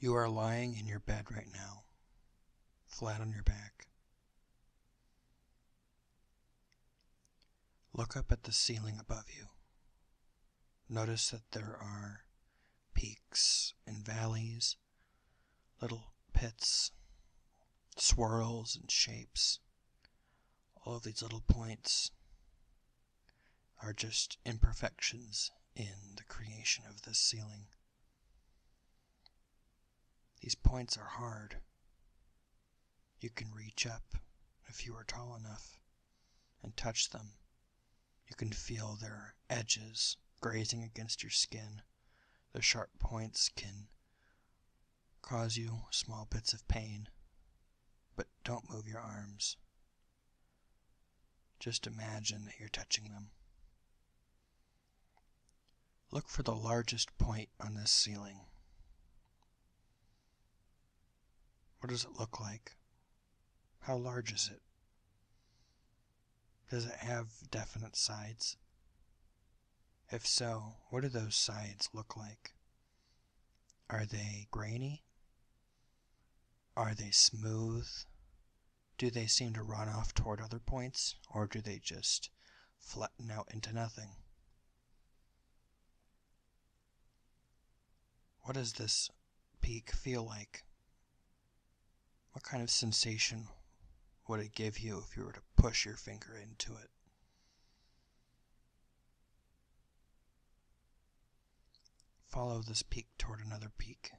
You are lying in your bed right now, flat on your back. Look up at the ceiling above you. Notice that there are peaks and valleys, little pits, swirls and shapes. All of these little points are just imperfections in the creation of this ceiling. These points are hard. You can reach up, if you are tall enough, and touch them. You can feel their edges grazing against your skin. The sharp points can cause you small bits of pain, but don't move your arms. Just imagine that you're touching them. Look for the largest point on this ceiling. What does it look like? How large is it? Does it have definite sides? If so, what do those sides look like? Are they grainy? Are they smooth? Do they seem to run off toward other points, or do they just flatten out into nothing? What does this peak feel like? What kind of sensation would it give you if you were to push your finger into it? Follow this peak toward another peak.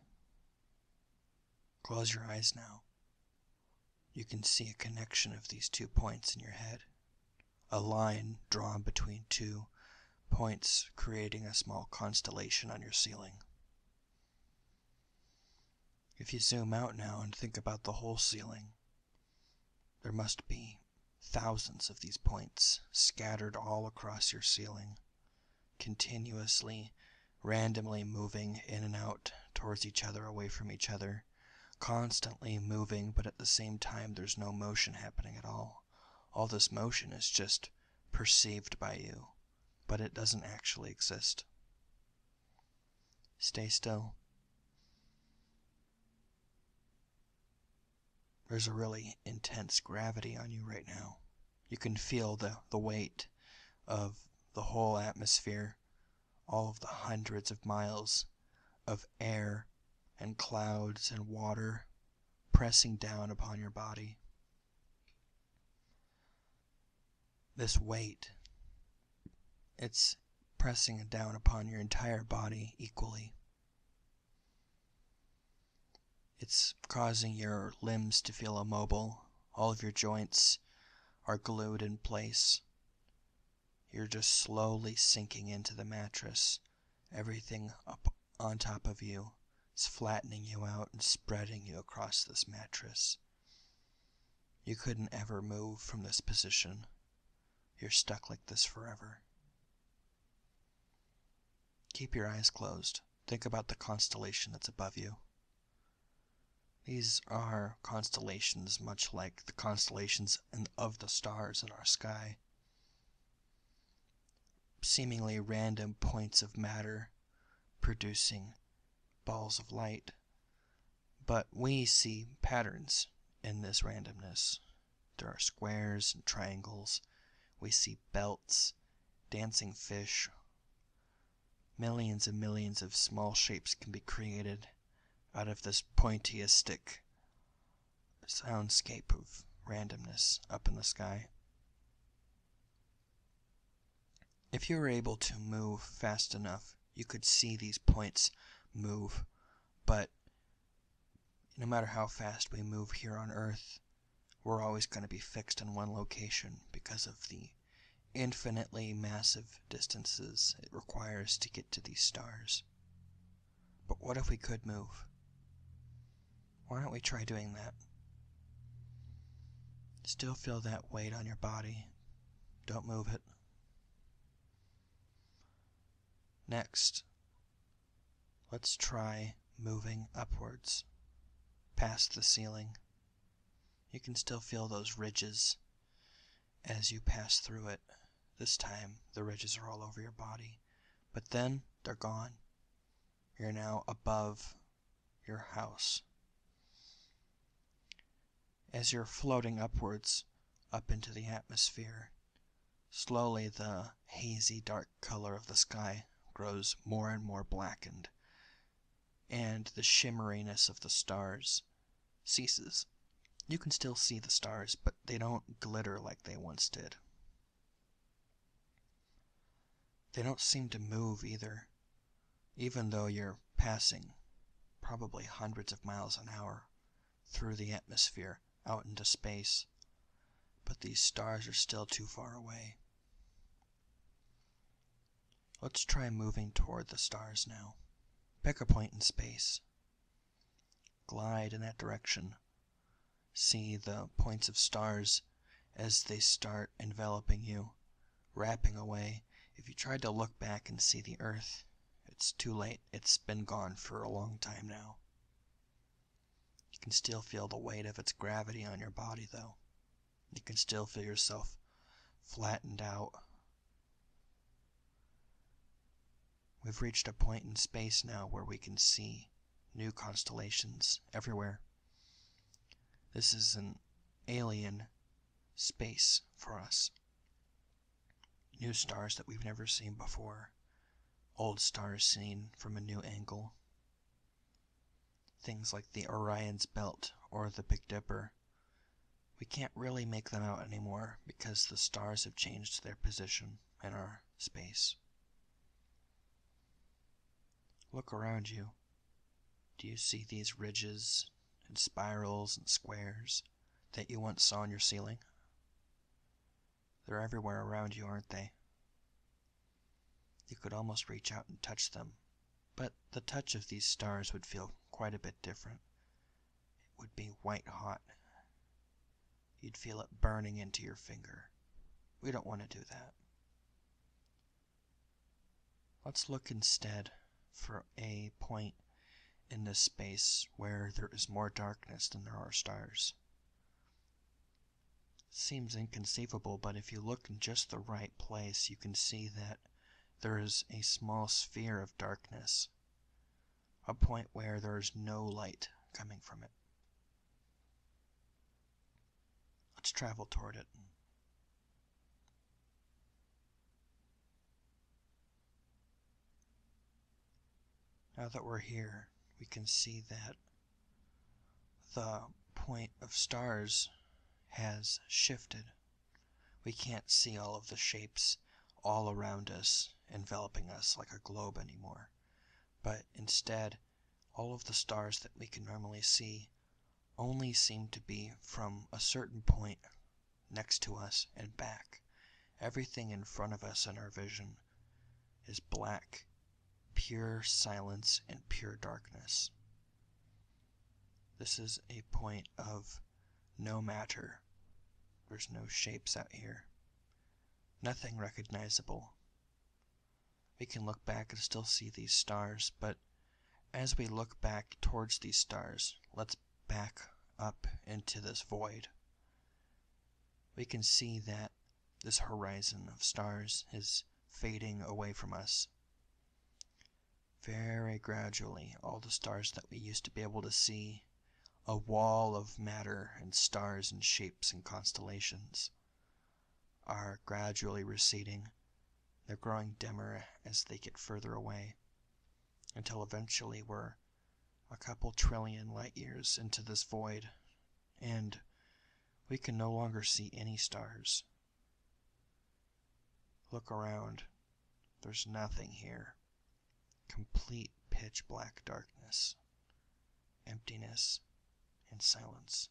Close your eyes now. You can see a connection of these 2 points in your head. A line drawn between 2 points, creating a small constellation on your ceiling. If you zoom out now and think about the whole ceiling, there must be thousands of these points scattered all across your ceiling, continuously, randomly moving in and out towards each other, away from each other, constantly moving, but at the same time there's no motion happening at all. All this motion is just perceived by you, but it doesn't actually exist. Stay still. There's a really intense gravity on you right now. You can feel the weight of the whole atmosphere, all of the hundreds of miles of air and clouds and water pressing down upon your body. This weight, it's pressing down upon your entire body equally. It's causing your limbs to feel immobile. All of your joints are glued in place. You're just slowly sinking into the mattress. Everything up on top of you is flattening you out and spreading you across this mattress. You couldn't ever move from this position. You're stuck like this forever. Keep your eyes closed. Think about the constellation that's above you. These are constellations much like the constellations of the stars in our sky. Seemingly random points of matter producing balls of light. But we see patterns in this randomness. There are squares and triangles. We see belts, dancing fish. Millions and millions of small shapes can be created out of this pointillistic soundscape of randomness up in the sky. If you were able to move fast enough, you could see these points move, but no matter how fast we move here on Earth, we're always going to be fixed in one location because of the infinitely massive distances it requires to get to these stars. But what if we could move? Why don't we try doing that? Still feel that weight on your body. Don't move it. Next, let's try moving upwards, past the ceiling. You can still feel those ridges as you pass through it. This time, the ridges are all over your body, but then they're gone. You're now above your house. As you're floating upwards, up into the atmosphere, slowly the hazy dark color of the sky grows more and more blackened, and the shimmeriness of the stars ceases. You can still see the stars, but they don't glitter like they once did. They don't seem to move either, even though you're passing probably hundreds of miles an hour through the atmosphere out into space, but these stars are still too far away. Let's try moving toward the stars now. Pick a point in space. Glide in that direction. See the points of stars as they start enveloping you, wrapping away. If you tried to look back and see the Earth, it's too late. It's been gone for a long time now. You can still feel the weight of its gravity on your body, though. You can still feel yourself flattened out. We've reached a point in space now where we can see new constellations everywhere. This is an alien space for us. New stars that we've never seen before. Old stars seen from a new angle. Things like the Orion's Belt or the Big Dipper. We can't really make them out anymore because the stars have changed their position in our space. Look around you. Do you see these ridges and spirals and squares that you once saw on your ceiling? They're everywhere around you, aren't they? You could almost reach out and touch them, but the touch of these stars would feel quite a bit different. It would be white hot. You'd feel it burning into your finger. We don't want to do that. Let's look instead for a point in this space where there is more darkness than there are stars. Seems inconceivable, but if you look in just the right place, you can see that there is a small sphere of darkness, a point where there is no light coming from it. Let's travel toward it. Now that we're here, we can see that the point of stars has shifted. We can't see all of the shapes all around us, enveloping us like a globe anymore. But instead, all of the stars that we can normally see only seem to be from a certain point next to us and back. Everything in front of us in our vision is black, pure silence and pure darkness. This is a point of no matter. There's no shapes out here. Nothing recognizable. We can look back and still see these stars, but as we look back towards these stars, let's back up into this void. We can see that this horizon of stars is fading away from us. Very gradually, all the stars that we used to be able to see, a wall of matter and stars and shapes and constellations, are gradually receding. They're growing dimmer as they get further away, until eventually we're a couple trillion light years into this void, and we can no longer see any stars. Look around. There's nothing here. Complete pitch black darkness, emptiness, and silence.